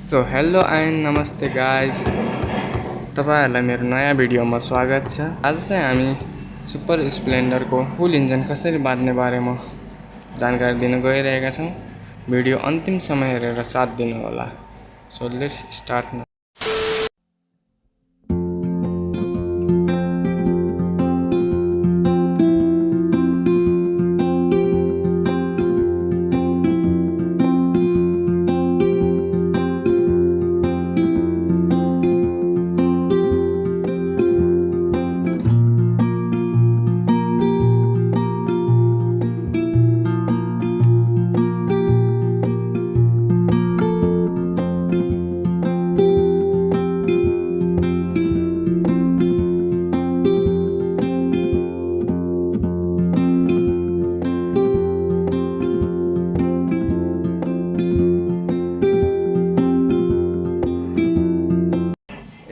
So hello and नमस्ते guys, तपाईहरुलाई मेरो नयाँ भिडियोमा स्वागत छ। आज चाहिँ हामी सुपर स्प्लेन्डरको फुल इन्जिन कसरी बाँध्ने बारेमा जानकारी दिन गइरहेका छौं। भिडियो अन्तिमसम्म हेरेर साथ दिनु होला। So let's start now.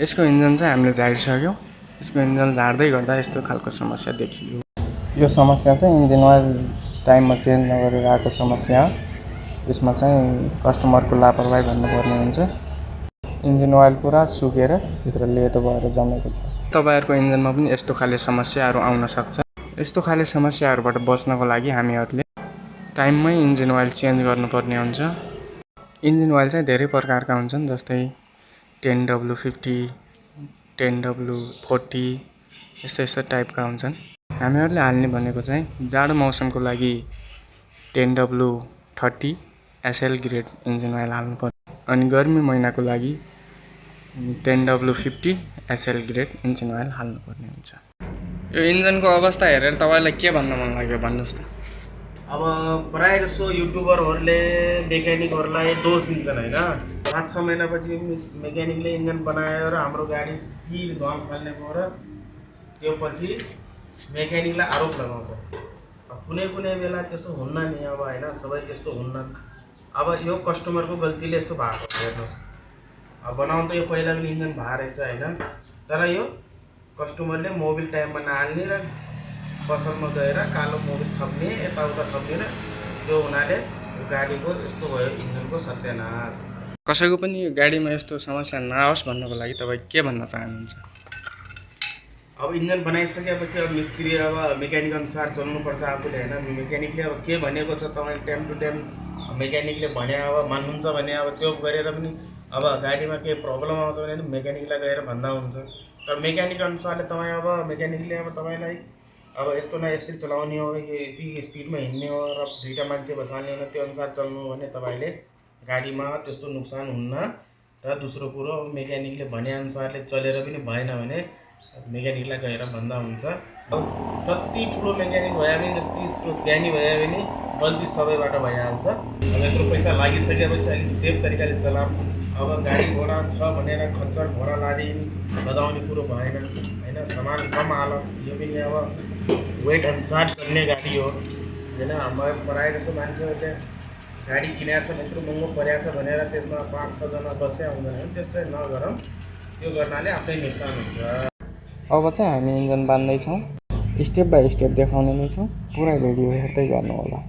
यसको इन्जिन चाहिँ हामीले झारिसक्यौं। यसको इन्जिन झार्दै गर्दा यस्तो खालको समस्या देखियो। यो समस्या चाहिँ इन्जिन ओइल टाइममा चेन्ज नगरेर आएको समस्या हो। यसमा चाहिँ कस्टमरको लापरवाही भन्नुपर्ने हुन्छ। इन्जिन ओइल पुरा सुकेर भित्र लेतो भएर जमेको छ। तपाईहरुको इन्जिनमा पनि यस्तो खाले समस्याहरू आउन सक्छ। यस्तो खाले समस्याहरूबाट बच्नको लागि हामीहरुले टाइममै इन्जिन ओइल चेन्ज गर्नुपर्ने हुन्छ। इन्जिन ओइल चाहिँ धेरै प्रकारका हुन्छन्, जस्तै 10W50, 10W40 यस्तो टाइपका हुन्छन्। हामीहरुले हाल्ने भनेको चाहिँ जाडो मौसमको लागि 10W30 SL grade engine oil हाल्नुपर्छ। अनि गर्मी महिनाको लागि 10W50 SL grade engine oil हाल्नुपर्ने हुन्छ। यो इन्जिनको अवस्था हेरेर तपाईलाई के भन्न मन लाग्यो भन्नुस् त। अब प्राय जसो युट्युबरहरूले मेकानिकहरूलाई दोष दिन्छन् हैन। 5-6 महिनापछि मेकानिकले इन्जिन बनायो र हाम्रो गाडी फिर धुवा फाल्ने भयो र त्यो पछि मेकानिकलाई आरोप लगाउँछ। कुनै बेला त्यस्तो हुन्न नि, अब हैन सबै त्यस्तो हुन्न। अब यो कस्टमरको गल्तीले यस्तो भएको हेर्नुस्। अब बनाउन त यो पहिला पनि इन्जिन भएको रहेछ हैन, तर यो कस्टमरले मोबिल टाइममा नहाल्ने र पसलमा गएर कालो मोबिल थप्ने, यताउता थप्ने र त्यो हुनाले गाडीको यस्तो भयो, इन्जिनको सत्यानाश। कसैको पनि गाडीमा यस्तो समस्या नआओस् भन्नको लागि तपाई के भन्न चाहनुहुन्छ? अब इन्जिन बनाइसकेपछि अब मिस्त्री अब मेकानिक अनुसार चल्नुपर्छ आफूले हैन। मेकानिकले अब के भनेको छ तपाईले टाइम टु टाइम मेकानिकले भने अब मान्नुहुन्छ भने अब त्यो गरेर पनि अब गाडीमा केही प्रब्लम आउँछ भने मेकानिकलाई गएर भन्दा हुन्छ। तर मेकानिक अनुसारले तपाई अब मेकानिकले अब तपाईलाई अब यस्तो न यसरी चलाउने हो, यति स्पिडमा हिँड्ने हो र दुईटा मान्छे बसाल्ने हो, त्यो अनुसार चल्नु हो भने तपाईले गाडीमा त्यस्तो नोक्सान हुन्न। र दोस्रो कुरो मेकानिकले भने अनुसारले चलेर पनि भएन भने मेकानिकलाई गएर भन्दा हुन्छ। जति ठुलो मेकानिक भए पनि, जति ज्ञानी भए पनि गल्ती सबैबाट भइहाल्छ। अब यत्रो पैसा लागिसकेपछि अलिक सेफ तरिकाले चलाऊ। अब गाडी घोडा छ भनेर खच्चर घोडा लदाउने कुरो भएन हैन। सामान कम हाल, यो पनि अब वेट अनुसार चल्ने गाडी हो हैन। हाम्रो प्राय जसो मान्छेहरूले गाडी किनेको छ, यत्रो महँगो परेको छ भनेर त्यसमा 5-6 जना बस्या हुँदैन। त्यसै नगरौँ, त्यो गर्नाले आफ्नै नोक्सान हुन्छ। अब चाहिँ हामी इन्जिन बान्दै छौं, स्टेप बाइ स्टेप देखाउने नै छौं। पुरै भिडियो हेर्दै गर्नु होला।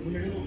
तिमीले